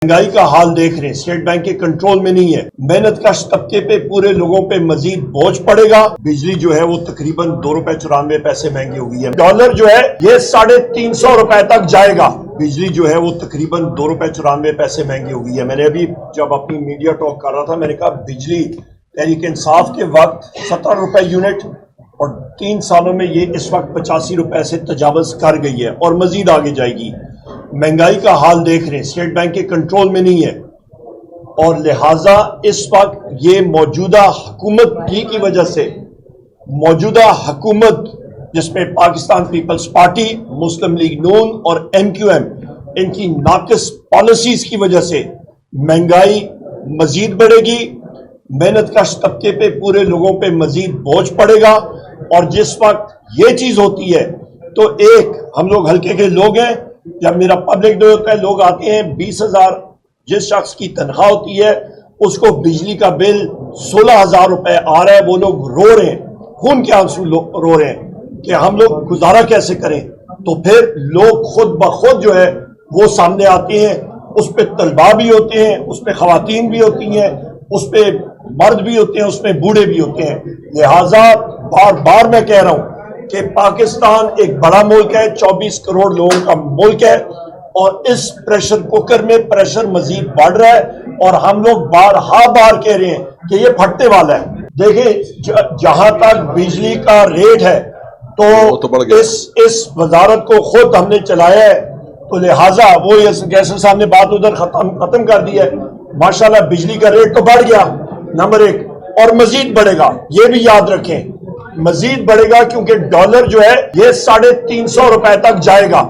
महंगाई का हाल देख रहे हैं, स्टेट बैंक के कंट्रोल में नहीं है। मेहनत कश तबके पे पूरे लोगों पे मजीद बोझ पड़ेगा। बिजली जो है वो तकरीबन 2 रुपए 94 पैसे महंगी हो गई है। डॉलर जो है ये 350 रुपए तक जाएगा। बिजली जो है वो तकरीबन 2 रुपए 94 पैसे महंगी हो गई है। मैंने अभी जब अपनी मीडिया टॉक कर रहा था, मैंने कहा बिजली तहरीक इंसाफ के वक्त 17 रुपए यूनिट और 3 सालों में ये इस वक्त 85 रुपए से तजावज कर गई है और मजीद आगे जाएगी। महंगाई का हाल देख रहे हैं, स्टेट बैंक के कंट्रोल में नहीं है और लिहाजा इस वक्त ये मौजूदा हुकूमत की वजह से, मौजूदा हुकूमत जिसमें पाकिस्तान पीपल्स पार्टी, मुस्लिम लीग नून और MQM, इनकी नाकिस पॉलिसीज की वजह से महंगाई मजीद बढ़ेगी। मेहनत कश तबके पे पूरे लोगों पे मजीद बोझ पड़ेगा। और जिस वक्त ये चीज होती है तो एक हम लोग हल्के के लोग हैं, जब मेरा पब्लिक डे होता है लोग आते हैं, 20,000 जिस शख्स की तनख्वाह होती है उसको बिजली का बिल 16,000 रुपए आ रहा है। वो लोग रो रहे हैं, खून के आंसू रो रहे हैं कि हम लोग गुजारा कैसे करें। तो फिर लोग खुद ब खुद जो है वो सामने आते हैं। उस पर तलबा भी होते हैं, उस पर खवातीन भी होती हैं, उस पर मर्द भी होते हैं, उसमें बूढ़े भी होते हैं। लिहाजा बार बार मैं कह रहा हूं कि पाकिस्तान एक बड़ा मुल्क है, 24 करोड़ लोगों का मुल्क है और इस प्रेशर कुकर में प्रेशर मजीद बढ़ रहा है और हम लोग बार कह रहे हैं कि ये फटने वाला है। देखिए जहां तक बिजली का रेट है तो इस वजारत को खुद हमने चलाया है, तो लिहाजा वो जैसे साहब ने बात उधर खत्म कर दी है। माशाल्लाह बिजली का रेट तो बढ़ गया नंबर 1 और मजीद बढ़ेगा। ये भी याद रखें, मजीद बढ़ेगा क्योंकि डॉलर जो है ये 350 रुपए तक जाएगा।